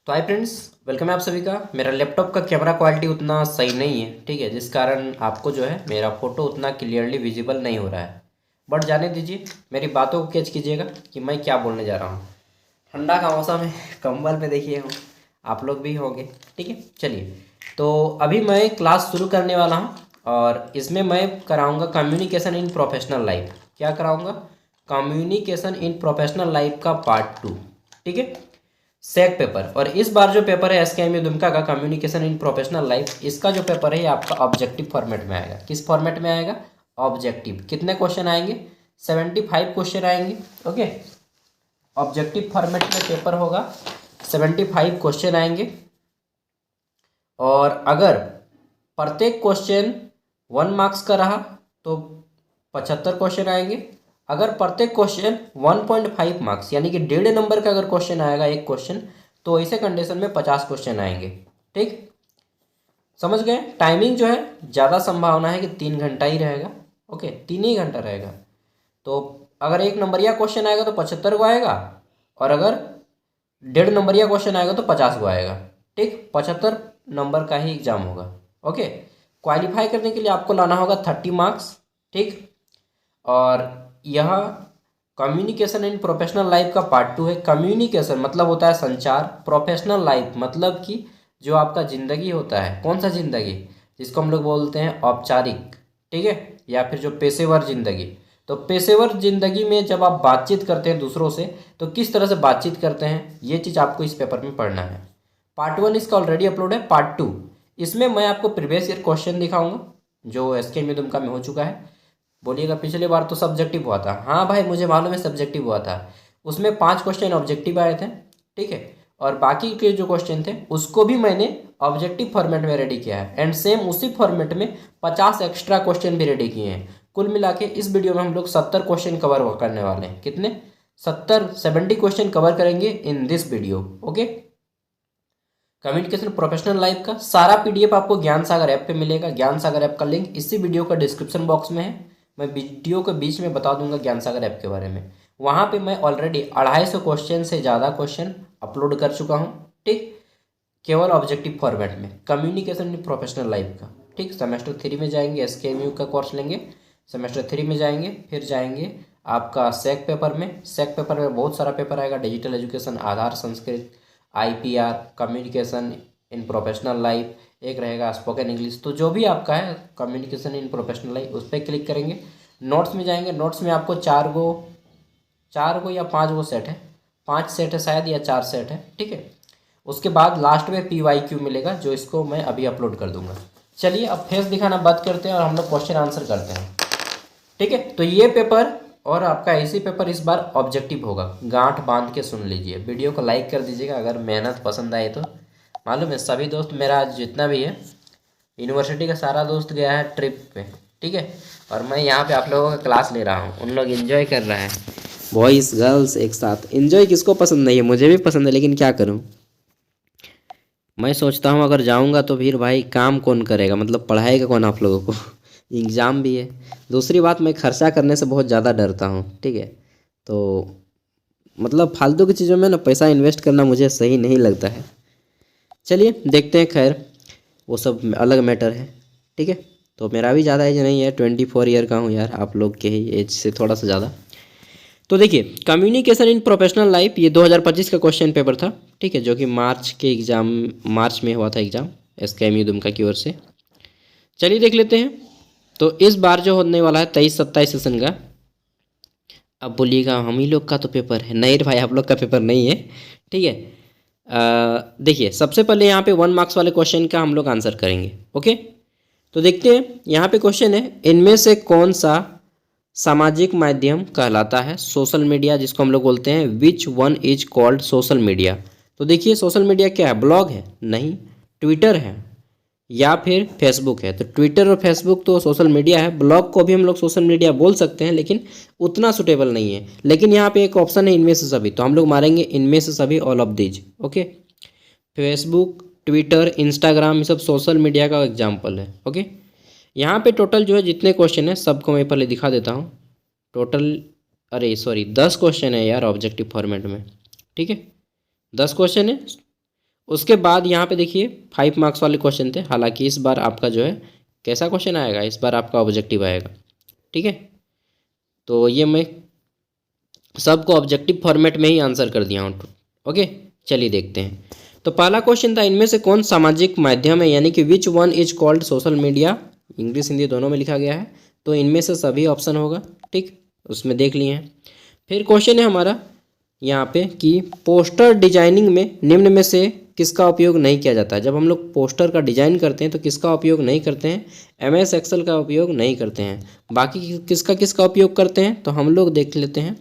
तो hi friends, welcome है आप सभी का। मेरा लैपटॉप का कैमरा क्वालिटी उतना सही नहीं है, ठीक है, जिस कारण आपको जो है मेरा फ़ोटो उतना क्लियरली विजिबल नहीं हो रहा है। बट जाने दीजिए, मेरी बातों को कैच कीजिएगा कि मैं क्या बोलने जा रहा हूँ। ठंडा का मौसम है, कंबल में देखिए हूँ, आप लोग भी होंगे, ठीक है। चलिए, तो अभी मैं क्लास शुरू करने वाला हूँ और इसमें मैं कराऊँगा कम्युनिकेशन इन प्रोफेशनल लाइफ। क्या कराऊँगा? कम्युनिकेशन इन प्रोफेशनल लाइफ का पार्ट 2, ठीक है। सेक पेपर। और इस बार जो पेपर है SKMU दुमका का कम्युनिकेशन इन प्रोफेशनल लाइफ, इसका जो पेपर है ये आपका ऑब्जेक्टिव फॉर्मेट में आएगा। किस फॉर्मेट में आएगा? ऑब्जेक्टिव। कितने क्वेश्चन आएंगे? 75 क्वेश्चन आएंगे, ओके। ऑब्जेक्टिव फॉर्मेट में पेपर होगा, 75 क्वेश्चन आएंगे। और अगर प्रत्येक क्वेश्चन 1 मार्क्स का रहा तो 75 क्वेश्चन आएंगे। अगर प्रत्येक क्वेश्चन 1.5 मार्क्स यानी कि 1.5 नंबर का अगर क्वेश्चन आएगा एक क्वेश्चन, तो ऐसे कंडीशन में 50 क्वेश्चन आएंगे, ठीक। समझ गए? टाइमिंग जो है ज़्यादा संभावना है कि 3 घंटा ही रहेगा, ओके, 3 ही घंटा रहेगा। तो अगर 1 नंबरिया क्वेश्चन आएगा तो 75 को आएगा, और अगर 1.5 नंबरिया क्वेश्चन आएगा तो 50 को आएगा, ठीक। 75 नंबर का ही एग्जाम होगा, ओके। क्वालिफाई करने के लिए आपको लाना होगा 30 मार्क्स, ठीक। और यह कम्युनिकेशन इन प्रोफेशनल लाइफ का पार्ट 2 है। कम्युनिकेशन मतलब होता है संचार, प्रोफेशनल लाइफ मतलब कि जो आपका ज़िंदगी होता है, कौन सा ज़िंदगी, जिसको हम लोग बोलते हैं औपचारिक, ठीक है, या फिर जो पेशेवर ज़िंदगी। तो पेशेवर ज़िंदगी में जब आप बातचीत करते हैं दूसरों से, तो किस तरह से बातचीत करते हैं, ये चीज़ आपको इस पेपर में पढ़ना है। पार्ट 1 इसका ऑलरेडी अपलोड है। पार्ट 2 इसमें मैं आपको प्रीवियस ईयर क्वेश्चन दिखाऊंगा जो SKMU दुमका में हो चुका है। बोलिएगा पिछले बार तो सब्जेक्टिव हुआ था। हाँ भाई, मुझे मालूम है सब्जेक्टिव हुआ था। उसमें 5 क्वेश्चन ऑब्जेक्टिव आए थे, ठीक है। और बाकी के जो क्वेश्चन थे उसको भी मैंने ऑब्जेक्टिव फॉर्मेट में रेडी किया है, एंड सेम उसी फॉर्मेट में 50 एक्स्ट्रा क्वेश्चन भी रेडी किए हैं। कुल मिला के इस वीडियो में हम लोग 70 क्वेश्चन कवर करने वाले हैं। कितने? 70 क्वेश्चन कवर करेंगे in this video, okay. Communication professional life का सारा PDF आपको ज्ञान सागर ऐप पे मिलेगा। ज्ञान सागर ऐप का लिंक इसी वीडियो का डिस्क्रिप्शन बॉक्स में है। मैं वीडियो के बीच में बता दूंगा ज्ञान सागर ऐप के बारे में। वहाँ पे मैं ऑलरेडी 250 क्वेश्चन से ज़्यादा क्वेश्चन अपलोड कर चुका हूँ, ठीक, केवल ऑब्जेक्टिव फॉर्मेट में कम्युनिकेशन इन प्रोफेशनल लाइफ का, ठीक। सेमेस्टर 3 में जाएंगे, SKMU का कोर्स लेंगे। सेमेस्टर 3 में जाएंगे, फिर जाएंगे आपका सेक पेपर में। सेक पेपर में बहुत सारा पेपर आएगा, digital education, Aadhaar, Sanskrit, IPR, communication in professional life, एक रहेगा स्पोकन इंग्लिश। तो जो भी आपका है कम्युनिकेशन इन प्रोफेशनल लाइफ, उस पर क्लिक करेंगे। नोट्स में जाएंगे। नोट्स में आपको 4 गो या 5 गो सेट है, 5 सेट है शायद, या 4 सेट है, ठीक है। उसके बाद लास्ट में PYQ मिलेगा, जो इसको मैं अभी अपलोड कर दूंगा। चलिए, अब फेस दिखाना बंद करते हैं और हम लोग क्वेश्चन आंसर करते हैं, ठीक है। तो ये पेपर और आपका ऐसी पेपर इस बार ऑब्जेक्टिव होगा। गांठ बांध के सुन लीजिए। वीडियो को लाइक कर दीजिएगा अगर मेहनत पसंद आए तो। मालूम है सभी दोस्त, मेरा जितना भी है यूनिवर्सिटी का सारा दोस्त गया है ट्रिप पे, ठीक है। और मैं यहाँ पे आप लोगों का क्लास ले रहा हूँ, उन लोग एंजॉय कर रहे हैं, बॉयज़ गर्ल्स एक साथ। एंजॉय किसको पसंद नहीं है? मुझे भी पसंद है, लेकिन क्या करूँ। मैं सोचता हूँ अगर जाऊँगा तो फिर भाई काम कौन करेगा, मतलब पढ़ाएगा कौन आप लोगों को। एग्ज़ाम भी है। दूसरी बात, मैं खर्चा करने से बहुत ज़्यादा डरता हूँ, ठीक है। तो मतलब फालतू की चीज़ों में ना पैसा इन्वेस्ट करना मुझे सही नहीं लगता है। चलिए देखते हैं, खैर वो सब अलग मैटर है, ठीक है। तो मेरा भी ज़्यादा एज नहीं है, 24 ईयर का हूँ यार, आप लोग के ही एज से थोड़ा सा ज़्यादा। तो देखिए, कम्युनिकेशन इन प्रोफेशनल लाइफ, ये 2025 का क्वेश्चन पेपर था, ठीक है, जो कि मार्च में हुआ था एग्ज़ाम SKMU दुमका की ओर से। चलिए देख लेते हैं। तो इस बार जो होने वाला है 23-27 सेशन का, अब बोलिएगा हम ही लोग का तो पेपर है। नहीं रे भाई, आप लोग का पेपर नहीं है, ठीक है। देखिए, सबसे पहले यहाँ पे 1 मार्क्स वाले क्वेश्चन का हम लोग आंसर करेंगे, ओके। तो देखते हैं, यहाँ पे क्वेश्चन है, इनमें से कौन सा सामाजिक माध्यम कहलाता है? सोशल मीडिया जिसको हम लोग बोलते हैं, which one is called social media. तो देखिए, सोशल मीडिया क्या है? ब्लॉग है? नहीं। ट्विटर है या फिर फेसबुक है? तो ट्विटर और फेसबुक तो सोशल मीडिया है। ब्लॉग को भी हम लोग सोशल मीडिया बोल सकते हैं, लेकिन उतना सुटेबल नहीं है। लेकिन यहाँ पे एक ऑप्शन है इनमें से सभी, तो हम लोग मारेंगे इनमें से सभी, all of these, okay. Facebook, Twitter, Instagram, ये सब सोशल मीडिया का एग्जाम्पल है, ओके। यहाँ पे टोटल जो है जितने क्वेश्चन है सबको मैं पहले दिखा देता हूँ। टोटल, अरे सॉरी, 10 क्वेश्चन है यार ऑब्जेक्टिव फॉर्मेट में, ठीक है। 10 क्वेश्चन है उसके बाद यहाँ पे देखिए 5 मार्क्स वाले क्वेश्चन थे। हालांकि इस बार आपका जो है कैसा क्वेश्चन आएगा, इस बार आपका ऑब्जेक्टिव आएगा। ठीक है, तो ये मैं सबको ऑब्जेक्टिव फॉर्मेट में ही आंसर कर दिया हूँ। ओके, चलिए देखते हैं। तो पहला क्वेश्चन था, इनमें से कौन सामाजिक माध्यम है, यानी कि which one is called social media. English Hindi दोनों में लिखा गया है, तो इनमें से सभी ऑप्शन होगा। ठीक, उसमें देख लिए हैं। फिर क्वेश्चन है हमारा यहाँ पे कि पोस्टर डिजाइनिंग में निम्न में से किसका उपयोग नहीं किया जाता है। जब हम लोग पोस्टर का डिजाइन करते हैं तो किसका उपयोग नहीं करते हैं, MS एक्सेल का उपयोग नहीं करते हैं। बाकी किसका किसका उपयोग करते हैं, तो हम लोग देख लेते हैं।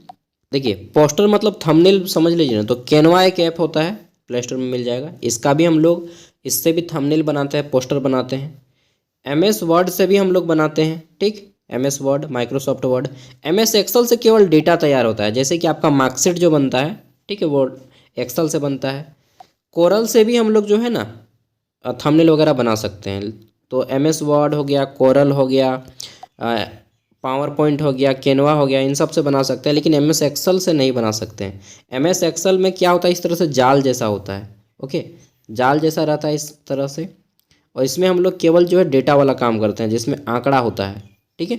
देखिए, पोस्टर मतलब थंबनेल समझ लीजिए ना, तो कैनवा एक ऐप होता है, प्ले स्टोर में मिल जाएगा। इसका भी हम लोग, इससे भी थंबनेल बनाते हैं, पोस्टर बनाते हैं। MS वर्ड से भी हम लोग बनाते हैं। ठीक, MS word, Microsoft word. MS Excel से केवल डेटा तैयार होता है, जैसे कि आपका मार्कशीट जो बनता है, ठीक है, वो एक्सेल से बनता है। कोरल से भी हम लोग जो है ना थंबनेल वगैरह बना सकते हैं। तो MS वर्ड हो गया, कोरल हो गया, पावर पॉइंट हो गया, कैनवा हो गया, इन सब से बना सकते हैं, लेकिन MS एक्सेल से नहीं बना सकते हैं। MS एक्सेल में क्या होता है, इस तरह से जाल जैसा होता है। ओके, जाल जैसा रहता है इस तरह से, और इसमें हम लोग केवल जो है डेटा वाला काम करते हैं, जिसमें आंकड़ा होता है। ठीक है,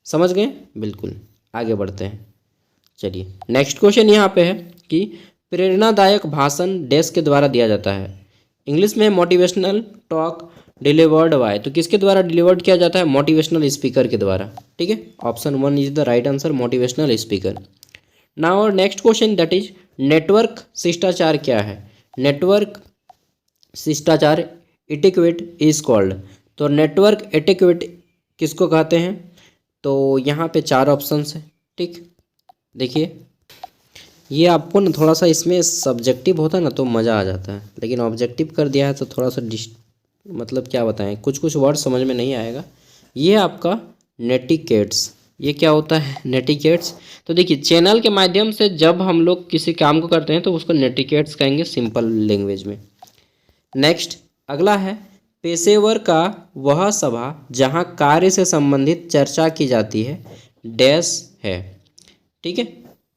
समझ गए, बिल्कुल। आगे बढ़ते हैं। चलिए, नेक्स्ट क्वेश्चन यहाँ पे है कि प्रेरणादायक भाषण डैश के द्वारा दिया जाता है। इंग्लिश में मोटिवेशनल टॉक डिलीवर्ड बाय, तो किसके द्वारा डिलीवर्ड किया जाता है, मोटिवेशनल स्पीकर के द्वारा। ठीक है, option 1 is the right answer, motivational speaker. Now next question that is network शिष्टाचार क्या है। नेटवर्क शिष्टाचार एटिक्वेट इज कॉल्ड, तो नेटवर्क एटिक्वेट किसको कहते हैं, तो यहाँ पे 4 ऑप्शंस है। ठीक, देखिए, ये आपको ना थोड़ा सा इसमें सब्जेक्टिव होता है ना तो मज़ा आ जाता है, लेकिन ऑब्जेक्टिव कर दिया है तो थोड़ा सा मतलब क्या बताएं, कुछ कुछ वर्ड समझ में नहीं आएगा। ये आपका नेटिकेट्स, ये क्या होता है, नेटिकेट्स। तो देखिए, चैनल के माध्यम से जब हम लोग किसी काम को करते हैं तो उसको नेटिकेट्स कहेंगे सिंपल लैंग्वेज में। नेक्स्ट अगला है, पेशेवर का वह सभा जहां कार्य से संबंधित चर्चा की जाती है डैश है। ठीक है,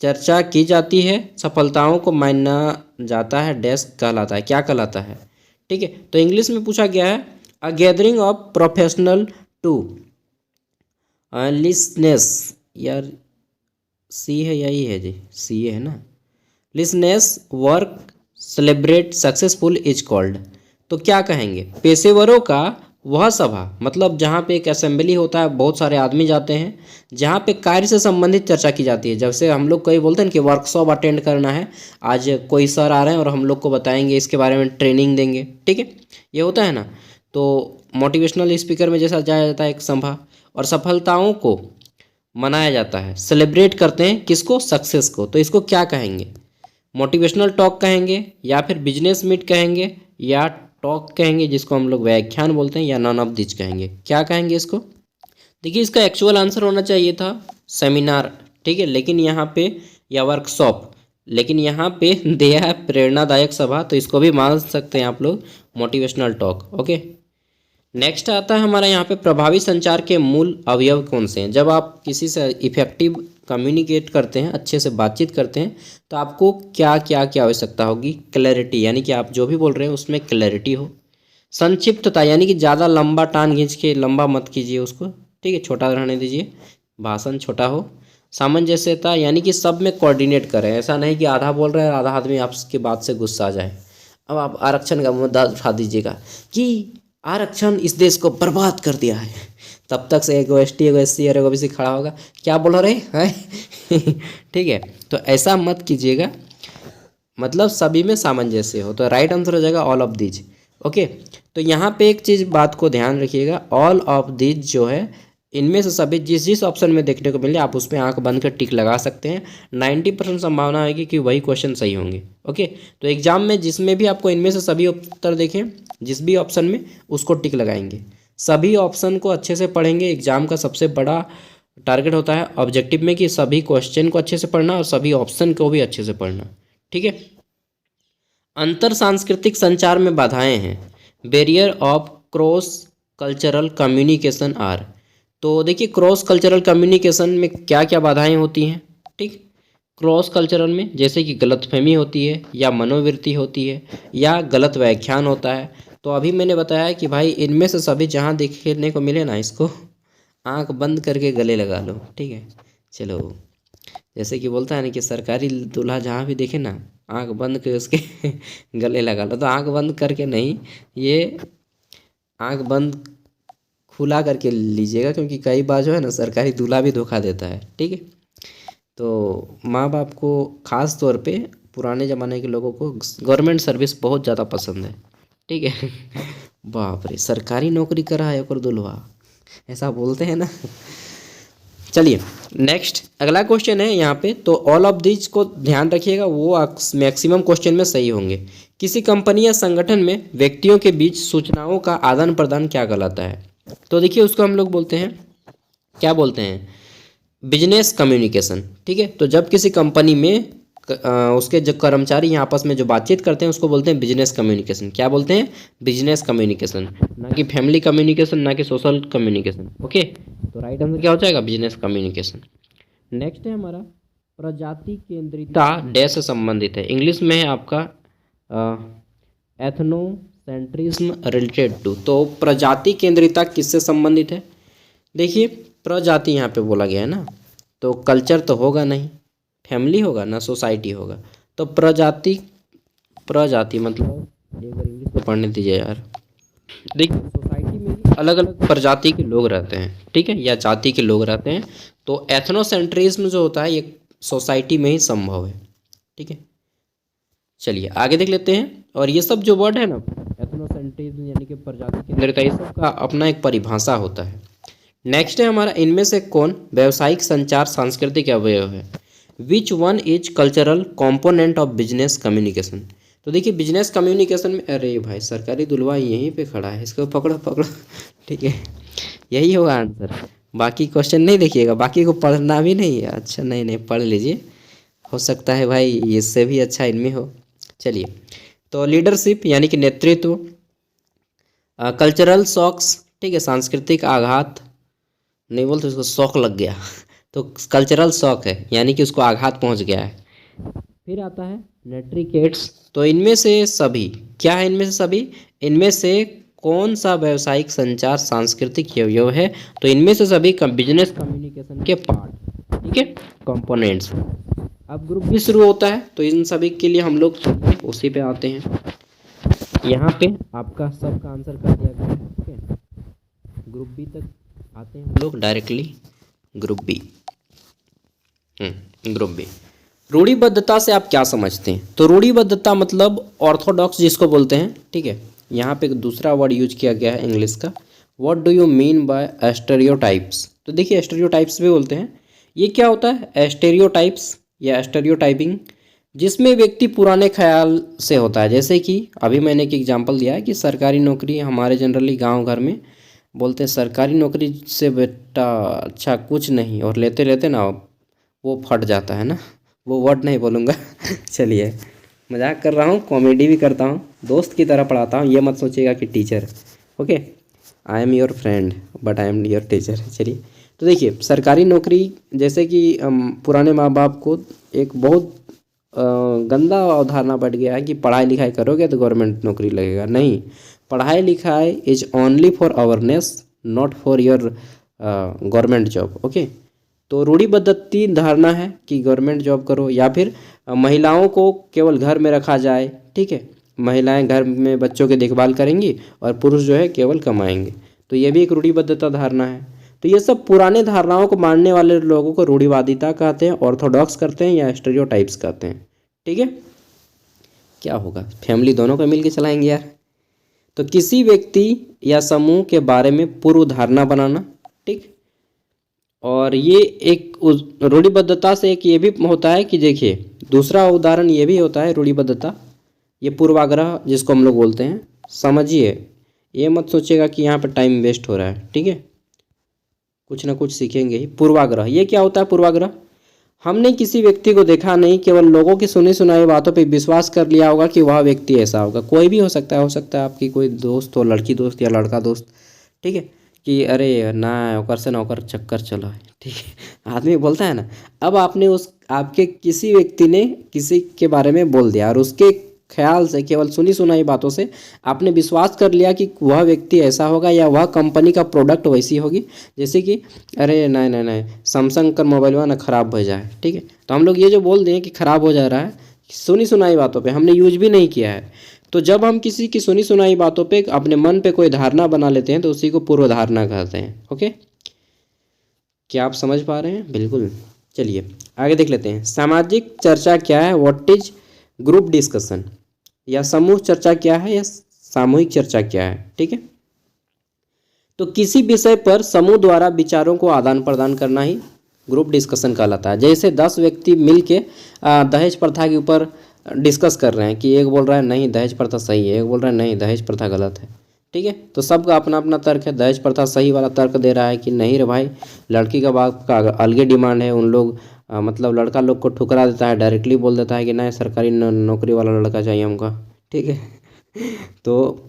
चर्चा की जाती है, सफलताओं को माना जाता है डैश कहलाता है, क्या कहलाता है। ठीक है, तो इंग्लिश में पूछा गया है, a gathering of professional to listeners, यार सी है या ई है जी, सी है ना, listeners work celebrate successful is called. तो क्या कहेंगे, पेशेवरों का वह सभा, मतलब जहाँ पे एक असेंबली होता है, बहुत सारे आदमी जाते हैं, जहाँ पे कार्य से संबंधित चर्चा की जाती है। जैसे हम लोग कई बोलते हैं कि वर्कशॉप अटेंड करना है, आज कोई सर आ रहे हैं और हम लोग को बताएंगे, इसके बारे में ट्रेनिंग देंगे। ठीक है, ये होता है ना, तो मोटिवेशनल स्पीकर में जैसा जाया जाता है एक सभा, और सफलताओं को मनाया जाता है, सेलिब्रेट करते हैं किसको, सक्सेस को। तो इसको क्या कहेंगे, मोटिवेशनल टॉक कहेंगे, या फिर बिजनेस मीट कहेंगे, या टॉक कहेंगे जिसको हम लोग व्याख्यान बोलते हैं, या नॉन ऑफ दिस कहेंगे, क्या कहेंगे इसको। देखिए, इसका एक्चुअल आंसर होना चाहिए था सेमिनार। ठीक है, लेकिन यहाँ पे, या वर्कशॉप, लेकिन यहाँ पे दिया है प्रेरणादायक सभा, तो इसको भी मान सकते हैं आप लोग मोटिवेशनल टॉक। ओके, नेक्स्ट आता है हमारा यहाँ पे, प्रभावी संचार के मूल अवयव कौन से हैं। जब आप किसी से इफेक्टिव कम्युनिकेट करते हैं, अच्छे से बातचीत करते हैं, तो आपको क्या क्या क्या आवश्यकता होगी, क्लैरिटी, यानी कि आप जो भी बोल रहे हैं उसमें क्लैरिटी हो। संक्षिप्तता, यानी कि ज़्यादा लंबा टान खींच के लंबा मत कीजिए उसको, ठीक है, छोटा रहने दीजिए, भाषण छोटा हो। सामंजस्यता, यानी कि सब में कोऑर्डिनेट करें, ऐसा नहीं कि आधा बोल रहे हैं आधा आदमी आपकी बात से गुस्सा आ जाए। अब आप आरक्षण का मुद्दा उठा दीजिएगा कि आरक्षण इस देश को बर्बाद कर दिया है, तब तक से एगो ST एगो SC और एगो BC खड़ा होगा, क्या बोल रहे हैं ठीक है, तो ऐसा मत कीजिएगा, मतलब सभी में सामंजस्य हो। तो राइट आंसर हो जाएगा ऑल ऑफ दीज। ओके, तो यहाँ पे एक चीज़ बात को ध्यान रखिएगा, ऑल ऑफ दीज जो है, इनमें से सभी जिस जिस ऑप्शन में देखने को मिले आप उसमें आंख बंद कर टिक लगा सकते हैं। 90% संभावना है कि वही क्वेश्चन सही होंगे। ओके, तो एग्जाम में जिसमें भी आपको इनमें से सभी उत्तर देखें, जिस भी ऑप्शन में, उसको टिक लगाएंगे। सभी ऑप्शन को अच्छे से पढ़ेंगे। एग्जाम का सबसे बड़ा टारगेट होता है ऑब्जेक्टिव में कि सभी क्वेश्चन को अच्छे से पढ़ना और सभी ऑप्शन को भी अच्छे से पढ़ना। ठीक है, अंतर सांस्कृतिक संचार में बाधाएं हैं, barrier of cross cultural communication are. तो देखिए, क्रॉस कल्चरल कम्युनिकेशन में क्या क्या बाधाएं होती हैं। ठीक, क्रॉस कल्चरल में जैसे कि गलतफहमी होती है या मनोवृत्ति होती है या गलत व्याख्यान होता है। तो अभी मैंने बताया कि भाई इनमें से सभी जहाँ देखने को मिले ना, इसको आंख बंद करके गले लगा लो, ठीक है। चलो, जैसे कि बोलता है ना कि सरकारी दूल्हा जहाँ भी देखे ना, आंख बंद करके उसके गले लगा लो। तो आंख बंद करके नहीं, ये आंख बंद खुला करके लीजिएगा, क्योंकि कई बार जो है ना सरकारी दूल्हा भी धोखा देता है, ठीक है। तो माँ बाप को ख़ास तौर पे पुराने ज़माने के लोगों को गवर्नमेंट सर्विस बहुत ज़्यादा पसंद है, ठीक है। बाप रे, सरकारी नौकरी कर रहा है और दुल्हा, ऐसा बोलते हैं ना। चलिए नेक्स्ट, अगला क्वेश्चन है यहाँ पे। तो ऑल ऑफ दिस को ध्यान रखिएगा, वो मैक्सिमम क्वेश्चन में सही होंगे। किसी कंपनी या संगठन में व्यक्तियों के बीच सूचनाओं का आदान प्रदान क्या कहलाता है? तो देखिए, उसको हम लोग बोलते हैं, क्या बोलते हैं, बिजनेस कम्युनिकेशन, ठीक है। तो जब किसी कंपनी में उसके जो कर्मचारी आपस में जो बातचीत करते हैं उसको बोलते हैं बिजनेस कम्युनिकेशन। क्या बोलते हैं? बिजनेस कम्युनिकेशन, ना कि फैमिली कम्युनिकेशन, ना कि सोशल कम्युनिकेशन। ओके, तो राइट आंसर क्या हो जाएगा? Business communication. नेक्स्ट है हमारा, प्रजाति केंद्रिता डैश से संबंधित है। इंग्लिश में है आपका एथनोसेंट्रिज्म रिलेटेड टू। तो प्रजाति केंद्रिता किससे संबंधित है? देखिए, प्रजाति यहाँ पे बोला गया है ना, तो कल्चर तो होगा नहीं, फैमिली होगा ना, सोसाइटी होगा। तो प्रजाति मतलब एक बार इंग्लिश में पढ़ने दीजिए यार। देखिए, सोसाइटी में अलग अलग प्रजाति के लोग रहते हैं, ठीक है, या जाति के लोग रहते हैं। तो एथनोसेंट्रिज्म जो होता है ये सोसाइटी में ही संभव है, ठीक है। चलिए आगे देख लेते हैं। और ये सब जो वर्ड है ना, एथनोसेंट्रिज्म यानी कि प्रजाति केंद्रिता, ये सब का अपना एक परिभाषा होता है। नेक्स्ट है हमारा, इनमें से कौन व्यावसायिक संचार सांस्कृतिक अवयव है? Which one is cultural component of business communication? तो देखिए, बिजनेस कम्युनिकेशन में, अरे भाई सरकारी दुल्हा यहीं पे खड़ा है, इसको पकड़ो पकड़ो, ठीक है, यही होगा आंसर। बाकी क्वेश्चन नहीं देखिएगा, बाकी को पढ़ना भी नहीं है। अच्छा, नहीं नहीं, पढ़ लीजिए, हो सकता है भाई इससे भी अच्छा इनमें हो। चलिए, तो लीडरशिप यानी कि नेतृत्व, कल्चरल शॉक्स, ठीक है, सांस्कृतिक आघात, नहीं बोलते उसको शौक लग गया, तो कल्चरल शॉक है, यानी कि उसको आघात पहुंच गया है। फिर आता है नेट्रिकेट्स। तो इनमें से सभी क्या है? इनमें से सभी, इनमें से कौन सा व्यावसायिक संचार सांस्कृतिक अवयव है? तो इनमें से सभी बिजनेस कम्युनिकेशन के पार्ट, ठीक है, कंपोनेंट्स। अब ग्रुप बी शुरू होता है, तो इन सभी के लिए हम लोग उसी पे आते हैं। यहाँ पे आपका सबका आंसर कर दिया गया है, ठीक है। ग्रुप बी तक आते हैं हम लोग directly. Group B, group B, रूढ़िबद्धता से आप क्या समझते हैं? तो रूढ़िबद्धता मतलब ऑर्थोडॉक्स जिसको बोलते हैं, ठीक है। यहाँ पे दूसरा वर्ड यूज किया गया है इंग्लिश का। What do you mean by stereotypes? तो देखिए, स्टेरियोटाइप्स भी बोलते हैं। ये क्या होता है? स्टेरियोटाइप्स या स्टेरियोटाइपिंग, जिसमें व्यक्ति पुराने ख्याल से होता है। जैसे कि अभी मैंने एक एग्जांपल दिया है कि सरकारी नौकरी, हमारे जनरली गांव घर में बोलते हैं सरकारी नौकरी से बेटा अच्छा कुछ नहीं, और लेते लेते ना वो फट जाता है ना, वो वर्ड नहीं बोलूँगा। चलिए, मजाक कर रहा हूँ, कॉमेडी भी करता हूँ, दोस्त की तरह पढ़ाता हूँ, ये मत सोचिएगा कि teacher. Okay, I am your friend but I am your teacher. चलिए, तो देखिए, सरकारी नौकरी जैसे कि पुराने माँ बाप को एक बहुत गंदा अवधारणा बढ़ गया है कि पढ़ाई लिखाई करोगे तो गवर्नमेंट नौकरी लगेगा। नहीं, पढ़ाई लिखाई is only for awareness, not for your government job. Okay, तो रूढ़िबद्धती धारणा है कि गवर्नमेंट जॉब करो, या फिर महिलाओं को केवल घर में रखा जाए, ठीक है, महिलाएं घर में बच्चों की देखभाल करेंगी और पुरुष जो है केवल कमाएंगे। तो ये भी एक रूढ़िबद्धता धारणा है। तो ये सब पुराने धारणाओं को मानने वाले लोगों को रूढ़िवादिता कहते हैं, ऑर्थोडॉक्स करते हैं, या स्टेरियोटाइप्स कहते हैं, ठीक है। क्या होगा? फैमिली दोनों को मिल के चलाएंगे यार। तो किसी व्यक्ति या समूह के बारे में पूर्व धारणा बनाना, ठीक। और ये एक रूढ़िबद्धता से एक ये भी होता है कि देखिए, दूसरा उदाहरण ये भी होता है रूढ़िबद्धता, ये पूर्वाग्रह जिसको हम लोग बोलते हैं। समझिए, ये मत सोचिएगा कि यहाँ पर टाइम वेस्ट हो रहा है, ठीक है, कुछ ना कुछ सीखेंगे ही। पूर्वाग्रह, ये क्या होता है? पूर्वाग्रह, हमने किसी व्यक्ति को देखा नहीं, केवल लोगों की सुनी सुनाई बातों पे विश्वास कर लिया होगा कि वह व्यक्ति ऐसा होगा। कोई भी हो सकता है आपकी कोई दोस्त हो, लड़की दोस्त या लड़का दोस्त, ठीक है, कि अरे ना ओकर से ना ओकर चक्कर चला है, ठीक है, आदमी बोलता है ना। अब आपने उस आपके किसी व्यक्ति ने किसी के बारे में बोल दिया और उसके ख्याल से केवल सुनी सुनाई बातों से आपने विश्वास कर लिया कि वह व्यक्ति ऐसा होगा या वह कंपनी का प्रोडक्ट वैसी होगी। जैसे कि अरे नहीं नहीं नहीं, सैमसंग का मोबाइल ना ख़राब हो जाए, ठीक है, तो हम लोग ये जो बोल दें कि ख़राब हो जा रहा है सुनी सुनाई बातों पे, हमने यूज भी नहीं किया है। तो जब हम किसी की सुनी सुनाई बातों पे अपने मन पे कोई धारणा बना लेते हैं तो उसी को पूर्व धारणा कहते हैं। ओके, क्या आप समझ पा रहे हैं? बिल्कुल। चलिए आगे देख लेते हैं। सामाजिक चर्चा क्या है? What is group discussion? या समूह चर्चा क्या है या सामूहिक चर्चा क्या है? ठीक है, तो किसी विषय पर समूह द्वारा विचारों को आदान प्रदान करना ही ग्रुप डिस्कशन कहलाता है। जैसे 10 व्यक्ति मिल के दहेज प्रथा के ऊपर डिस्कस कर रहे हैं कि एक बोल रहा है नहीं दहेज प्रथा सही है, एक बोल रहा है नहीं दहेज प्रथा गलत है। ठीक है, तो सबका अपना अपना तर्क है। दहेज प्रथा सही वाला तर्क दे रहा है कि नहीं रे भाई, लड़की का बाप का अलगे डिमांड है। उन लोग मतलब लड़का लोग को ठुकरा देता है, डायरेक्टली बोल देता है कि नहीं सरकारी नौकरी वाला लड़का चाहिए हमको। ठीक है तो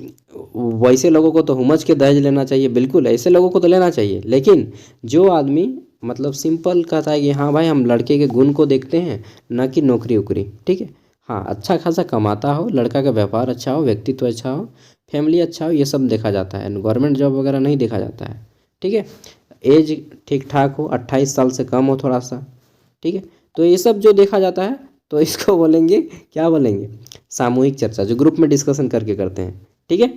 वैसे लोगों को तो हुमच के दहेज लेना चाहिए, बिल्कुल ऐसे लोगों को तो लेना चाहिए। लेकिन जो आदमी मतलब सिंपल कहता है कि हाँ भाई हम लड़के के गुण को देखते हैं, ना कि नौकरी उकरी। ठीक है, हाँ अच्छा खासा कमाता हो, लड़का का व्यापार अच्छा हो, व्यक्तित्व अच्छा हो, फैमिली अच्छा हो, ये सब देखा जाता है। गवर्नमेंट जॉब वगैरह नहीं देखा जाता है। ठीक है, एज ठीक ठाक हो, 28 साल से कम हो थोड़ा सा। ठीक है, तो ये सब जो देखा जाता है तो इसको बोलेंगे, क्या बोलेंगे? सामूहिक चर्चा, जो ग्रुप में डिस्कशन करके करते हैं। ठीक है,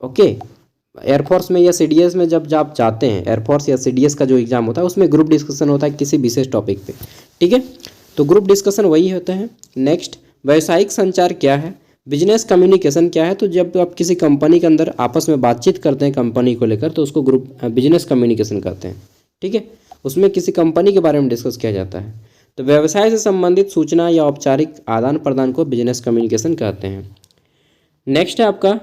ओके। एयरफोर्स में या सीडीएस में जब आप जाते हैं, एयरफोर्स या सीडीएस का जो एग्जाम होता है उसमें ग्रुप डिस्कशन होता है किसी विशेष टॉपिक पे। ठीक है, तो ग्रुप डिस्कशन वही होते हैं। नेक्स्ट, व्यावसायिक संचार क्या है? बिजनेस कम्युनिकेशन क्या है? तो जब आप किसी कंपनी के अंदर आपस में बातचीत करते हैं कंपनी को लेकर तो उसको ग्रुप बिजनेस कम्युनिकेशन करते हैं। ठीक है, उसमें किसी कंपनी के बारे में डिस्कस किया जाता है। तो व्यवसाय से संबंधित सूचना या औपचारिक आदान प्रदान को बिजनेस कम्युनिकेशन कहते हैं। नेक्स्ट है आपका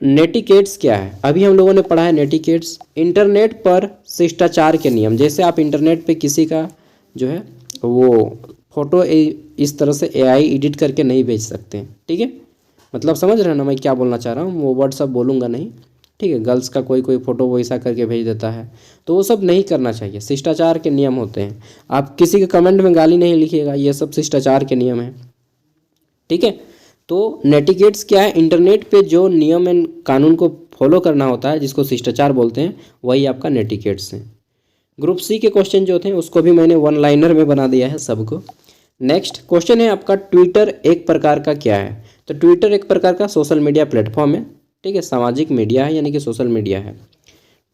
नेटिकेट्स क्या है? अभी हम लोगों ने पढ़ा है नेटिकेट्स, इंटरनेट पर शिष्टाचार के नियम। जैसे आप इंटरनेट पे किसी का जो है वो फोटो इस तरह से एआई एडिट करके नहीं भेज सकते। ठीक है, मतलब समझ रहे हैं ना मैं क्या बोलना चाह रहा हूँ? वो वर्ड सब बोलूँगा नहीं। ठीक है, गर्ल्स का कोई कोई फ़ोटो वैसा करके भेज देता है, तो वो सब नहीं करना चाहिए। शिष्टाचार के नियम होते हैं। आप किसी के कमेंट में गाली नहीं लिखिएगा, ये सब शिष्टाचार के नियम हैं। ठीक है, तो नेटिकेट्स क्या है? इंटरनेट पे जो नियम एंड कानून को फॉलो करना होता है जिसको शिष्टाचार बोलते हैं, वही आपका नेटिकेट्स है। ग्रुप सी के क्वेश्चन जो थे उसको भी मैंने वन लाइनर में बना दिया है सबको। नेक्स्ट क्वेश्चन है आपका, ट्विटर एक प्रकार का क्या है? तो ट्विटर एक प्रकार का सोशल मीडिया प्लेटफॉर्म है। ठीक है, सामाजिक मीडिया है, यानी कि सोशल मीडिया है।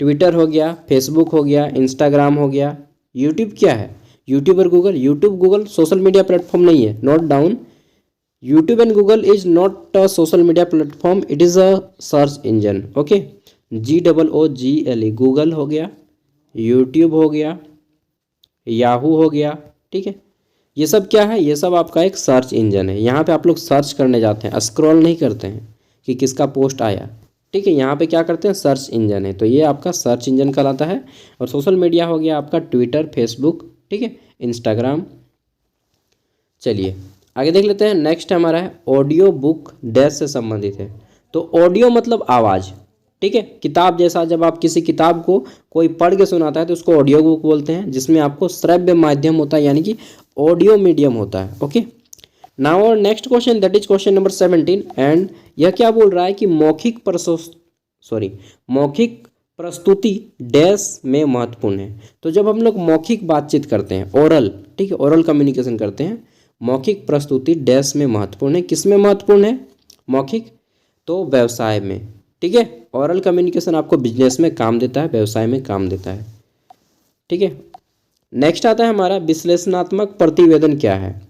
ट्विटर हो गया, फेसबुक हो गया, इंस्टाग्राम हो गया। यूट्यूब क्या है? यूट्यूब और Google. YouTube Google social media platform नहीं है, note down. YouTube and Google is not a social media platform, it is a search engine. Okay, GOOGLE, Google हो गया, यूट्यूब हो गया, याहू हो गया। ठीक है, ये सब क्या है? ये सब आपका एक सर्च इंजन है। यहाँ पे आप लोग सर्च करने जाते हैं, स्क्रॉल नहीं करते हैं कि किसका पोस्ट आया। ठीक है, यहाँ पे क्या करते हैं? सर्च इंजन है, तो ये आपका सर्च इंजन कहलाता है। और सोशल मीडिया हो गया आपका ट्विटर, फेसबुक, ठीक है, इंस्टाग्राम। चलिए आगे देख लेते हैं। नेक्स्ट हमारा है ऑडियो बुक डैश से संबंधित है। तो ऑडियो मतलब आवाज़। ठीक है, किताब जैसा जब आप किसी किताब को कोई पढ़ के सुनाता है तो उसको ऑडियो बुक बोलते हैं, जिसमें आपको श्रव्य माध्यम होता है, यानी कि ऑडियो मीडियम होता है। ओके, नाउ और next question, that is question number 17। And यह क्या बोल रहा है कि मौखिक प्रस्तुति डैश में महत्वपूर्ण है। तो जब हम लोग मौखिक बातचीत करते हैं, ओरल, ठीक है, ओरल कम्युनिकेशन करते हैं, मौखिक प्रस्तुति डैश में महत्वपूर्ण है। किस में महत्वपूर्ण है? मौखिक, तो व्यवसाय में। ठीक है, ओरल कम्युनिकेशन आपको बिजनेस में काम देता है, व्यवसाय में काम देता है। ठीक है, नेक्स्ट आता है हमारा विश्लेषणात्मक प्रतिवेदन क्या है?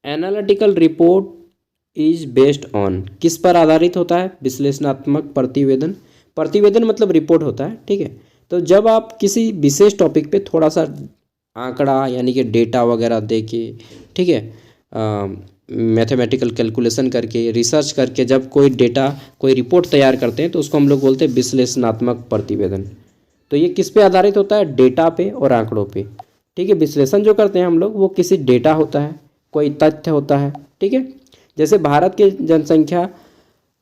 Analytical report is based on, किस पर आधारित होता है? विश्लेषणात्मक प्रतिवेदन। प्रतिवेदन मतलब रिपोर्ट होता है। ठीक है, तो जब आप किसी विशेष टॉपिक पे थोड़ा सा आंकड़ा यानी कि डेटा वगैरह दे के, ठीक है, मैथमेटिकल कैलकुलेशन करके, रिसर्च करके जब कोई डेटा, कोई रिपोर्ट तैयार करते हैं तो उसको हम लोग बोलते हैं विश्लेषणात्मक प्रतिवेदन। तो ये किस पे आधारित होता है? डेटा पे और आंकड़ों पे। ठीक है, विश्लेषण जो करते हैं हम लोग वो किसी डेटा होता है, कोई तथ्य होता है। ठीक है, जैसे भारत की जनसंख्या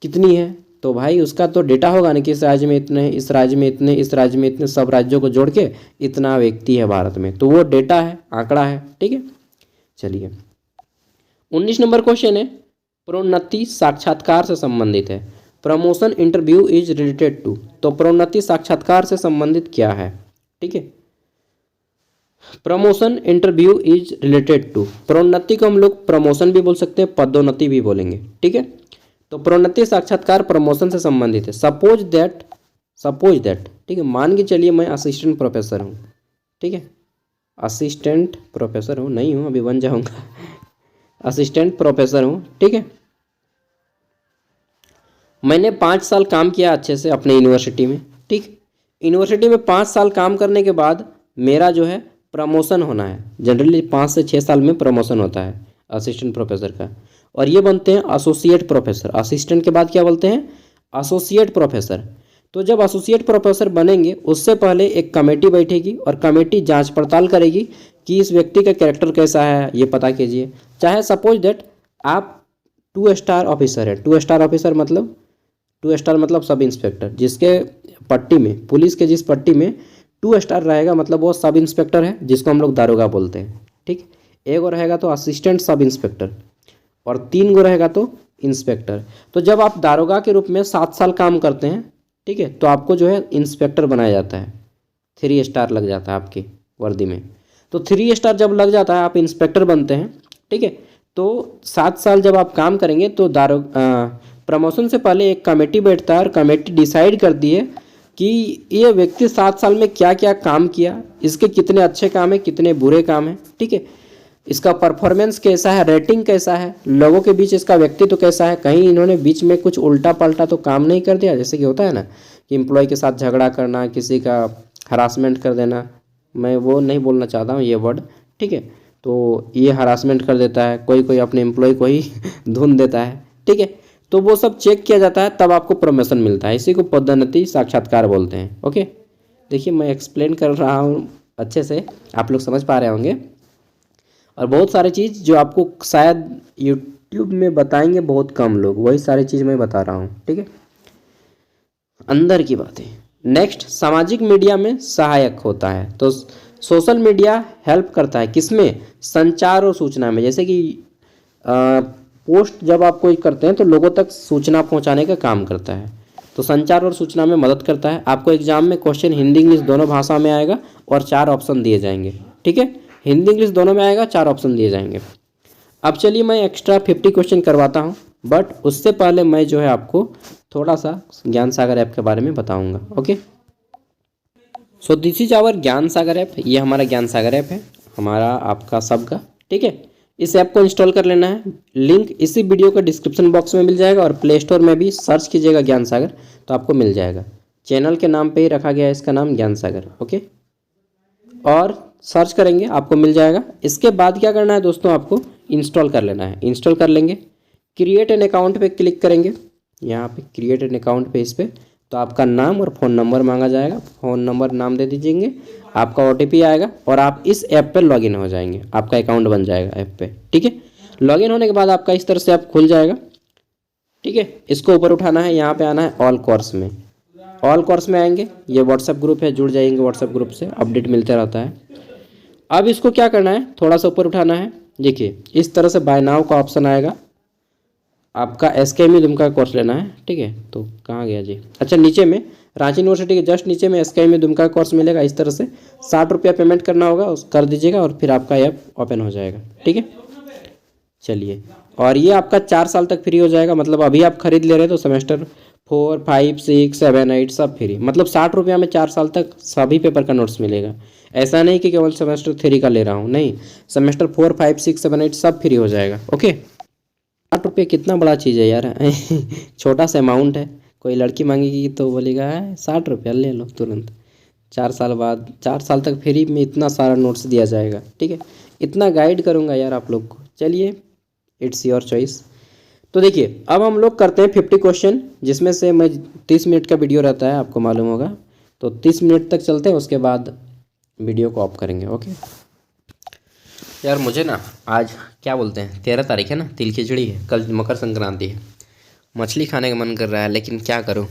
कितनी है? तो भाई उसका तो डेटा होगा ना कि इस राज्य में इतने, इस राज्य में इतने, इस राज्य में इतने, सब राज्यों को जोड़ के इतना व्यक्ति है भारत में, तो वो डेटा है, आंकड़ा है। ठीक है, चलिए 19 नंबर क्वेश्चन है, प्रोन्नति साक्षात्कार से संबंधित है। Promotion interview is related to, तो प्रोन्नति साक्षात्कार से संबंधित क्या है? ठीक है, promotion interview is related to, प्रोन्नति को हम लोग प्रमोशन भी बोल सकते हैं, पदोन्नति भी बोलेंगे। ठीक है, तो प्रोन्नति साक्षात्कार प्रमोशन से संबंधित है। सपोज दैट, ठीक है, मान के चलिए मैं असिस्टेंट प्रोफेसर हूँ। ठीक है, असिस्टेंट प्रोफेसर हूँ, नहीं हूँ, अभी बन जाऊँगा असिस्टेंट प्रोफेसर हूँ। ठीक है, मैंने 5 साल काम किया अच्छे से अपने यूनिवर्सिटी में। ठीक, यूनिवर्सिटी में 5 साल काम करने के बाद मेरा जो है प्रमोशन होना है। जनरली 5 से 6 साल में प्रमोशन होता है असिस्टेंट प्रोफेसर का, और ये बनते हैं एसोसिएट प्रोफेसर। असिस्टेंट के बाद क्या बोलते हैं? Associate professor. तो जब एसोसिएट प्रोफेसर बनेंगे उससे पहले एक कमेटी बैठेगी और कमेटी जांच पड़ताल करेगी कि इस व्यक्ति का कैरेक्टर कैसा है, ये पता कीजिए। चाहे सपोज दैट आप 2 स्टार ऑफिसर है, 2 स्टार ऑफिसर मतलब 2 स्टार मतलब सब इंस्पेक्टर, जिसके पट्टी में, पुलिस के जिस पट्टी में 2 स्टार रहेगा मतलब वो सब इंस्पेक्टर है, जिसको हम लोग दारोगा बोलते हैं। ठीक, एक और रहेगा तो असिस्टेंट सब इंस्पेक्टर, और 3 गो रहेगा तो इंस्पेक्टर। तो जब आप दारोगा के रूप में 7 साल काम करते हैं, ठीक है, तो आपको जो है इंस्पेक्टर बनाया जाता है, 3 स्टार लग जाता है आपकी वर्दी में। तो 3 स्टार जब लग जाता है आप इंस्पेक्टर बनते हैं। ठीक है, तो 7 साल जब आप काम करेंगे तो प्रमोशन से पहले एक कमेटी बैठता है और कमेटी डिसाइड करती है कि ये व्यक्ति 7 साल में क्या क्या काम किया, इसके कितने अच्छे काम है, कितने बुरे काम हैं। ठीक है, इसका परफॉर्मेंस कैसा है, रेटिंग कैसा है, लोगों के बीच इसका व्यक्तित्व कैसा है, कहीं इन्होंने बीच में कुछ उल्टा पलटा तो काम नहीं कर दिया, जैसे कि होता है ना कि एम्प्लॉय के साथ झगड़ा करना, किसी का हरासमेंट कर देना। मैं वो नहीं बोलना चाहता हूँ ये वर्ड। ठीक है, तो ये हरासमेंट कर देता है, कोई कोई अपने एम्प्लॉय को ही धुन देता है। ठीक है, तो वो सब चेक किया जाता है, तब आपको प्रमोशन मिलता है। इसी को पदोन्नति साक्षात्कार बोलते हैं। ओके, देखिए मैं एक्सप्लेन कर रहा हूँ अच्छे से, आप लोग समझ पा रहे होंगे। और बहुत सारी चीज़ जो आपको शायद यूट्यूब में बताएंगे बहुत कम लोग, वही सारी चीज़ मैं बता रहा हूँ। ठीक है, अंदर की बातें। नेक्स्ट, सामाजिक मीडिया में सहायक होता है। तो सोशल मीडिया हेल्प करता है किसमें? संचार और सूचना में। जैसे कि पोस्ट जब आप कोई करते हैं तो लोगों तक सूचना पहुंचाने का काम करता है, तो संचार और सूचना में मदद करता है। आपको एग्जाम में क्वेश्चन हिंदी इंग्लिश दोनों भाषा में आएगा और 4 ऑप्शन दिए जाएंगे। ठीक है, हिंदी इंग्लिश दोनों में आएगा, 4 ऑप्शन दिए जाएंगे। अब चलिए मैं एक्स्ट्रा 50 क्वेश्चन करवाता हूँ, बट उससे पहले मैं जो है आपको थोड़ा सा ज्ञान सागर ऐप के बारे में बताऊँगा। Okay, so this is our Gyan Sagar app. ये हमारा ज्ञान सागर ऐप है, हमारा आपका सबका। ठीक है, इस ऐप को इंस्टॉल कर लेना है। लिंक इसी वीडियो के डिस्क्रिप्शन बॉक्स में मिल जाएगा, और प्ले स्टोर में भी सर्च कीजिएगा ज्ञान सागर तो आपको मिल जाएगा। चैनल के नाम पे ही रखा गया है इसका नाम, ज्ञान सागर। ओके, और सर्च करेंगे आपको मिल जाएगा। इसके बाद क्या करना है दोस्तों, आपको इंस्टॉल कर लेना है। इंस्टॉल कर लेंगे, क्रिएट एन अकाउंट पे क्लिक करेंगे। यहाँ पे क्रिएट एन अकाउंट पे, इस पर तो आपका नाम और फ़ोन नंबर मांगा जाएगा। फ़ोन नंबर नाम दे दीजिएंगे, आपका OTP आएगा और आप इस ऐप पर लॉगिन हो जाएंगे। आपका अकाउंट बन जाएगा ऐप पे। ठीक है, लॉगिन होने के बाद आपका इस तरह से ऐप खुल जाएगा। ठीक है, इसको ऊपर उठाना है, यहाँ पे आना है ऑल कोर्स में। ऑल कोर्स में आएंगे, ये व्हाट्सएप ग्रुप है, जुड़ जाएंगे व्हाट्सएप ग्रुप से, अपडेट मिलते रहता है। अब इसको क्या करना है, थोड़ा सा ऊपर उठाना है। देखिए इस तरह से बाय नाउ का ऑप्शन आएगा, आपका SKMU दुमका का कोर्स लेना है। ठीक है, तो कहाँ गया जी, अच्छा नीचे में रांची यूनिवर्सिटी के जस्ट नीचे में SKMU दुमका का कोर्स मिलेगा। इस तरह से 60 रुपया पेमेंट करना होगा, उस कर दीजिएगा और फिर आपका ऐप ओपन हो जाएगा। ठीक है, चलिए, और ये आपका 4 साल तक फ्री हो जाएगा। मतलब अभी आप खरीद ले रहे हैं तो सेमेस्टर 4, 5, 6, 7, 8 सब फ्री। मतलब 60 रुपया में 4 साल तक सभी पेपर का नोट्स मिलेगा। ऐसा नहीं कि केवल सेमेस्टर 3 का ले रहा हूँ, नहीं, सेमेस्टर 4, 5, 6, 7, 8 सब फ्री हो जाएगा। ओके, 60 रुपये कितना बड़ा चीज़ है यार छोटा सा अमाउंट है। कोई लड़की मांगेगी तो बोलेगा 60 रुपया ले लो तुरंत। 4 साल बाद, 4 साल तक फ्री में इतना सारा नोट्स दिया जाएगा। ठीक है, इतना गाइड करूँगा यार आप लोग को। चलिए, इट्स योर चॉइस। तो देखिए अब हम लोग करते हैं 50 क्वेश्चन, जिसमें से मैं 30 मिनट का वीडियो रहता है, आपको मालूम होगा। तो 30 मिनट तक चलते हैं, उसके बाद वीडियो को ऑफ करेंगे। ओके यार, मुझे ना आज क्या बोलते हैं 13 तारीख है ना, तिल खिचड़ी है, कल मकर संक्रांति है। मछली खाने का मन कर रहा है, लेकिन क्या करूं,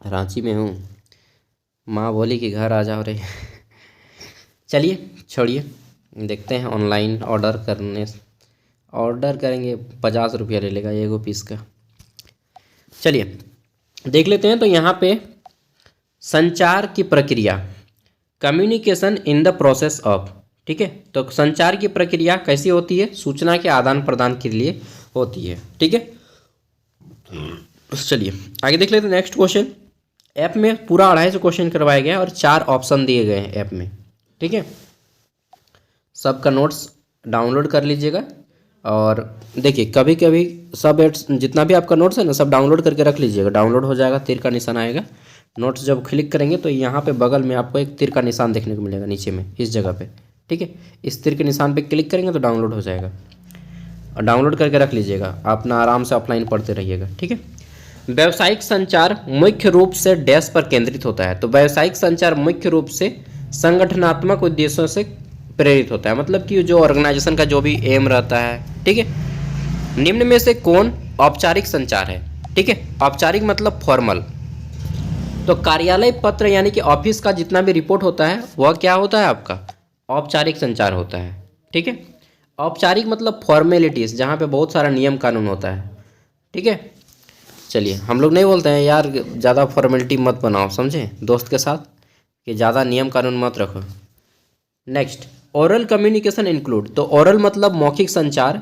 रांची में हूँ। माँ बोली कि घर आ जाओ रे। चलिए छोड़िए, देखते हैं ऑनलाइन ऑर्डर करेंगे। 50 रुपया ले लेगा एगो पीस का। चलिए देख लेते हैं। तो यहाँ पे संचार की प्रक्रिया, communication in the process of, ठीक है। तो संचार की प्रक्रिया कैसी होती है, सूचना के आदान प्रदान के लिए होती है, ठीक है। चलिए आगे देख लेते हैं नेक्स्ट क्वेश्चन। ऐप में पूरा 250 क्वेश्चन करवाया गया और 4 ऑप्शन दिए गए हैं ऐप में, ठीक है। सबका नोट्स डाउनलोड कर लीजिएगा। और देखिए कभी कभी सब एड्स जितना भी आपका नोट्स है ना, सब डाउनलोड करके रख लीजिएगा। डाउनलोड हो जाएगा, तीर का निशान आएगा। नोट्स जब क्लिक करेंगे तो यहाँ पे बगल में आपको एक तीर का निशान देखने को मिलेगा नीचे में, इस जगह पे, ठीक है। इस तीर के निशान पे क्लिक करेंगे तो डाउनलोड हो जाएगा। और डाउनलोड करके रख लीजिएगा, अपना आराम से ऑफलाइन पढ़ते रहिएगा, ठीक है। व्यावसायिक संचार मुख्य रूप से डैश पर केंद्रित होता है। तो व्यावसायिक संचार मुख्य रूप से संगठनात्मक उद्देश्यों से प्रेरित होता है, मतलब कि जो ऑर्गेनाइजेशन का जो भी एम रहता है, ठीक है। निम्न में से कौन औपचारिक संचार है, ठीक है। औपचारिक मतलब फॉर्मल। तो कार्यालय पत्र यानी कि ऑफिस का जितना भी रिपोर्ट होता है वह क्या होता है आपका, औपचारिक संचार होता है, ठीक है। औपचारिक मतलब फॉर्मेलिटीज़, जहाँ पे बहुत सारा नियम कानून होता है, ठीक है। चलिए हम लोग नहीं बोलते हैं यार ज़्यादा फॉर्मेलिटी मत बनाओ, समझे, दोस्त के साथ, कि ज़्यादा नियम कानून मत रखो। Next, oral communication include. तो ओरल मतलब मौखिक संचार,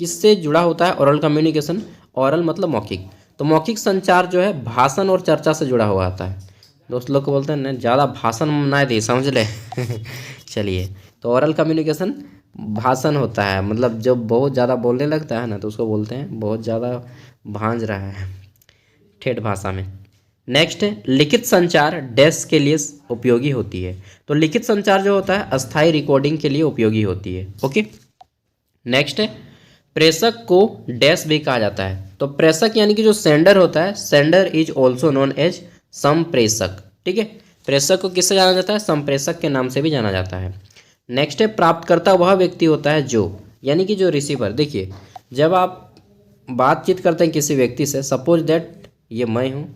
किससे जुड़ा होता है ओरल कम्युनिकेशन, ओरल मतलब मौखिक। तो मौखिक संचार जो है भाषण और चर्चा से जुड़ा हुआ आता है। दोस्त लोग को बोलते हैं ना ज़्यादा भाषण ना दे, समझ ले। चलिए, तो ओरल कम्युनिकेशन भाषण होता है, मतलब जब बहुत ज़्यादा बोलने लगता है ना तो उसको बोलते हैं बहुत ज़्यादा भांज रहा है, ठेठ भाषा में। नेक्स्ट है लिखित संचार, डेस्क के लिए उपयोगी होती है। तो लिखित संचार जो होता है अस्थायी रिकॉर्डिंग के लिए उपयोगी होती है, ओके। नेक्स्ट है प्रेषक को डैश भी कहा जाता है। तो प्रेषक यानी कि जो सेंडर होता है, sender is also known as संप्रेषक, ठीक है। प्रेषक को किससे जाना जाता है, संप्रेषक के नाम से भी जाना जाता है। नेक्स्ट है प्राप्तकर्ता वह व्यक्ति होता है जो, यानी कि जो रिसीवर। देखिए जब आप बातचीत करते हैं किसी व्यक्ति से, सपोज दैट ये मैं हूँ,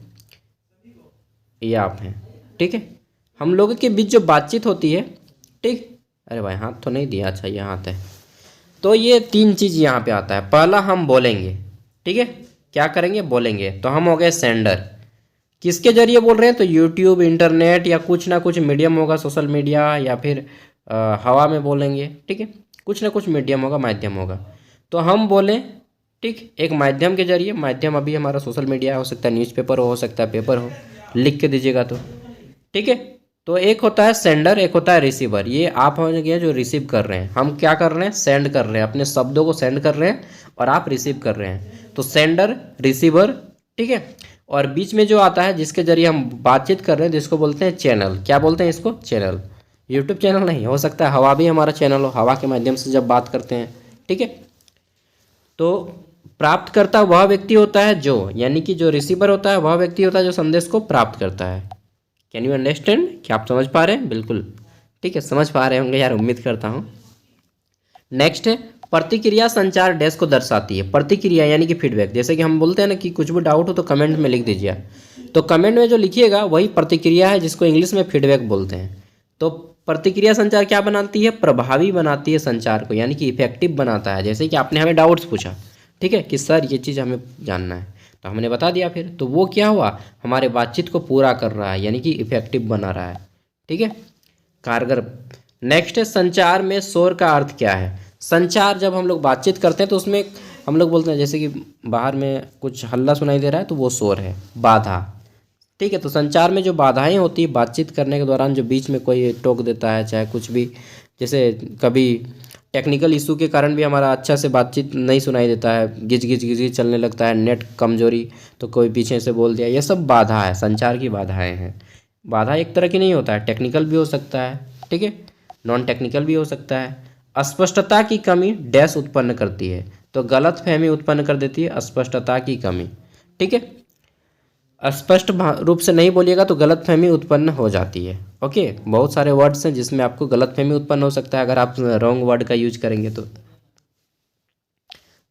ये आप हैं, ठीक है। हम लोगों के बीच जो बातचीत होती है, ठीक, अरे भाई हाथ तो नहीं दिया, अच्छा ये हाथ है। तो ये 3 चीज़ यहाँ पे आता है। पहला हम बोलेंगे, ठीक है, क्या करेंगे, बोलेंगे। तो हम हो गए सेंडर, किसके जरिए बोल रहे हैं, तो यूट्यूब, इंटरनेट या कुछ ना कुछ मीडियम होगा, सोशल मीडिया या फिर हवा में बोलेंगे, ठीक है, कुछ ना कुछ मीडियम होगा, माध्यम होगा। तो हम बोलें, ठीक, एक माध्यम के जरिए। माध्यम अभी हमारा सोशल मीडिया हो सकता है, न्यूज़पेपर हो सकता है, पेपर हो, लिख के दीजिएगा तो, ठीक है। तो एक होता है सेंडर, एक होता है रिसीवर। ये आप हो गए जो रिसीव कर रहे हैं, हम क्या कर रहे हैं, सेंड कर रहे हैं, अपने शब्दों को सेंड कर रहे हैं और आप रिसीव कर रहे हैं। तो सेंडर, रिसीवर, ठीक है। और बीच में जो आता है जिसके जरिए हम बातचीत कर रहे हैं, जिसको बोलते हैं चैनल। क्या बोलते हैं इसको, चैनल। यूट्यूब चैनल नहीं हो सकता है, हवा भी हमारा चैनल हो, हवा के माध्यम से जब बात करते हैं, ठीक है। तो प्राप्तकर्ता वह व्यक्ति होता है जो, यानी कि जो रिसीवर होता है वह व्यक्ति होता है जो संदेश को प्राप्त करता है। कैन यू अंडरस्टैंड, क्या आप समझ पा रहे हैं, बिल्कुल, ठीक है, समझ पा रहे होंगे यार, उम्मीद करता हूँ। नेक्स्ट है प्रतिक्रिया संचार डैश को दर्शाती है। प्रतिक्रिया यानी कि फीडबैक, जैसे कि हम बोलते हैं ना कि कुछ भी डाउट हो तो कमेंट में लिख दीजिए। तो कमेंट में जो लिखिएगा वही प्रतिक्रिया है, जिसको इंग्लिश में फीडबैक बोलते हैं। तो प्रतिक्रिया संचार क्या बनाती है, प्रभावी बनाती है संचार को, यानी कि इफेक्टिव बनाता है। जैसे कि आपने हमें डाउट्स पूछा, ठीक है, कि सर ये चीज़ हमें जानना है, तो हमने बता दिया, फिर तो वो क्या हुआ, हमारे बातचीत को पूरा कर रहा है, यानी कि इफेक्टिव बना रहा है, ठीक है, कारगर। नेक्स्ट है संचार में शोर का अर्थ क्या है। संचार जब हम लोग बातचीत करते हैं तो उसमें हम लोग बोलते हैं जैसे कि बाहर में कुछ हल्ला सुनाई दे रहा है तो वो शोर है, बाधा, ठीक है। तो संचार में जो बाधाएं होती है बातचीत करने के दौरान, जो बीच में कोई टोक देता है, चाहे कुछ भी, जैसे कभी टेक्निकल इशू के कारण भी हमारा अच्छा से बातचीत नहीं सुनाई देता है, गिज गिज गिज गिज चलने लगता है, नेट कमजोरी, तो कोई पीछे से बोल दिया, ये सब बाधा है, संचार की बाधाएं हैं। बाधा एक तरह की नहीं होता है, टेक्निकल भी हो सकता है, ठीक है, नॉन टेक्निकल भी हो सकता है। अस्पष्टता की कमी डैश उत्पन्न करती है। तो गलत फहमी उत्पन्न कर देती है अस्पष्टता की कमी, ठीक है। स्पष्ट रूप से नहीं बोलिएगा तो गलतफहमी उत्पन्न हो जाती है, ओके। बहुत सारे वर्ड्स हैं जिसमें आपको गलतफहमी उत्पन्न हो सकता है अगर आप रॉन्ग वर्ड का यूज करेंगे तो।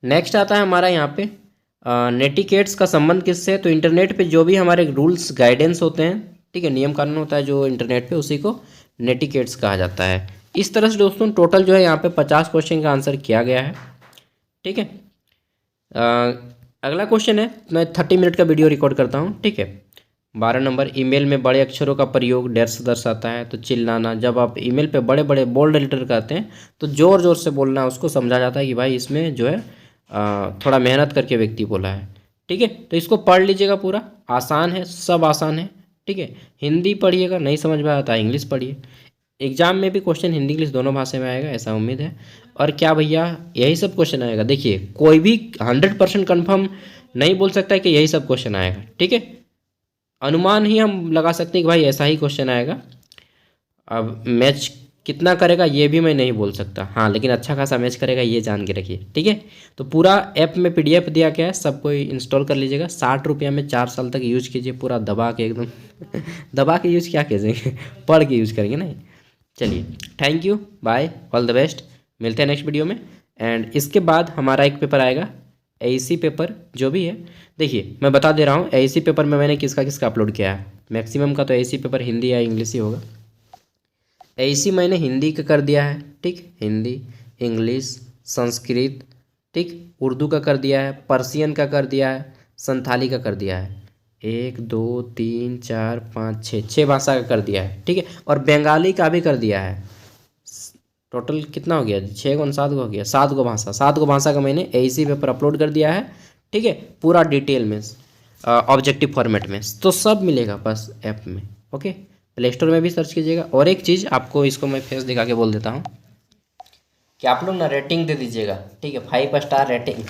नेक्स्ट आता है हमारा यहाँ पे नेटिकेट्स का संबंध किससे है? तो इंटरनेट पे जो भी हमारे रूल्स गाइडेंस होते हैं, ठीक है, नियम कानून होता है जो इंटरनेट पे, उसी को नेटिकेट्स कहा जाता है। इस तरह से दोस्तों टोटल जो है यहाँ पे 50 क्वेश्चन का आंसर किया गया है, ठीक है। अगला क्वेश्चन है, मैं 30 मिनट का वीडियो रिकॉर्ड करता हूँ, ठीक है। 12 नंबर, ईमेल में बड़े अक्षरों का प्रयोग डर से दर्शाता है तो चिल्लाना। जब आप ईमेल पे बड़े बड़े बोल्ड लेटर करते हैं तो ज़ोर ज़ोर से बोलना, उसको समझा जाता है कि भाई इसमें जो है थोड़ा मेहनत करके व्यक्ति बोला है, ठीक है। तो इसको पढ़ लीजिएगा, पूरा आसान है, सब आसान है, ठीक है। हिंदी पढ़िएगा, नहीं समझ में आता है इंग्लिश पढ़िए। एग्जाम में भी क्वेश्चन हिंदी इंग्लिश दोनों भाषा में आएगा, ऐसा उम्मीद है। और क्या भैया, यही सब क्वेश्चन आएगा। देखिए, कोई भी 100% कन्फर्म नहीं बोल सकता है कि यही सब क्वेश्चन आएगा, ठीक है। अनुमान ही हम लगा सकते हैं कि भाई ऐसा ही क्वेश्चन आएगा। अब मैच कितना करेगा ये भी मैं नहीं बोल सकता, हाँ, लेकिन अच्छा खासा मैच करेगा ये जान के रखिए, ठीक है। तो पूरा ऐप में PDF दिया गया है, सबको इंस्टॉल कर लीजिएगा। 60 रुपया में 4 साल तक यूज कीजिए, पूरा दबा के एकदम दबा के यूज क्या कीजिएंगे पढ़ के यूज करेंगे ना। चलिए, thank you, bye, all the best, मिलते हैं नेक्स्ट वीडियो में। एंड इसके बाद हमारा एक पेपर आएगा, AEC पेपर जो भी है। देखिए, मैं बता दे रहा हूँ, AEC पेपर में मैंने किसका किसका अपलोड किया है। मैक्सिमम का तो AEC पेपर हिंदी या इंग्लिश ही होगा। AEC मैंने हिंदी का कर दिया है, ठीक, हिंदी, इंग्लिश, संस्कृत, ठीक, उर्दू का कर दिया है, पर्सियन का कर दिया है, संथाली का कर दिया है। 1 2 3 4 5 6 भाषा का कर दिया है, ठीक है। और बंगाली का भी कर दिया है। टोटल कितना हो गया, 6 गो 7 गो हो गया, 7 गो भाषा, 7 गो भाषा का मैंने AEC पेपर अपलोड कर दिया है, ठीक है, पूरा डिटेल में, ऑब्जेक्टिव फॉर्मेट में। तो सब मिलेगा बस ऐप में, ओके। प्ले स्टोर में भी सर्च कीजिएगा। और एक चीज़ आपको, इसको मैं फेस दिखा के बोल देता हूँ कि आप लोग ना रेटिंग दे दीजिएगा, ठीक है, 5 स्टार रेटिंग।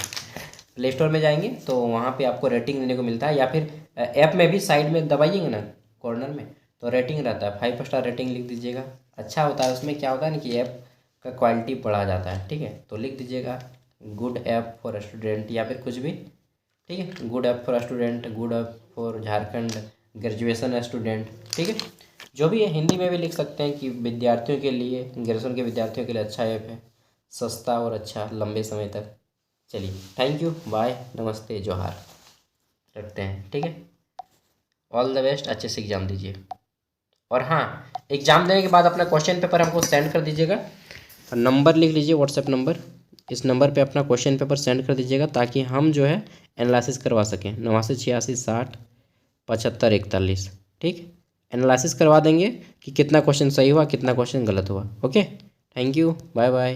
प्ले स्टोर में जाएंगे तो वहाँ पे आपको रेटिंग देने को मिलता है, या फिर ऐप में भी साइड में दबाइएगा ना कॉर्नर में, तो रेटिंग रहता है, 5 स्टार रेटिंग लिख दीजिएगा। अच्छा होता है, उसमें क्या होता है ना कि ऐप का क्वालिटी बढ़ा जाता है, ठीक है। तो लिख दीजिएगा गुड ऐप फॉर स्टूडेंट, या फिर कुछ भी, ठीक है, good app for student, good app for Jharkhand graduation student, ठीक है, जो भी है। हिंदी में भी लिख सकते हैं कि विद्यार्थियों के लिए, ग्रेजुएशन के विद्यार्थियों के लिए अच्छा ऐप है, सस्ता और अच्छा, लंबे समय तक। चलिए, थैंक यू, बाय, नमस्ते, जोहार, रखते हैं, ठीक है। ऑल द बेस्ट, अच्छे से एग्ज़ाम दीजिए। और हाँ, एग्ज़ाम देने के बाद अपना क्वेश्चन पेपर हमको सेंड कर दीजिएगा। नंबर लिख लीजिए, व्हाट्सएप नंबर, इस नंबर पे अपना क्वेश्चन पेपर सेंड कर दीजिएगा, ताकि हम जो है एनालिसिस करवा सकें। 89 86 60 75 41, ठीक, एनालिसिस करवा देंगे कि कितना क्वेश्चन सही हुआ, कितना क्वेश्चन गलत हुआ, okay. Thank you, bye bye.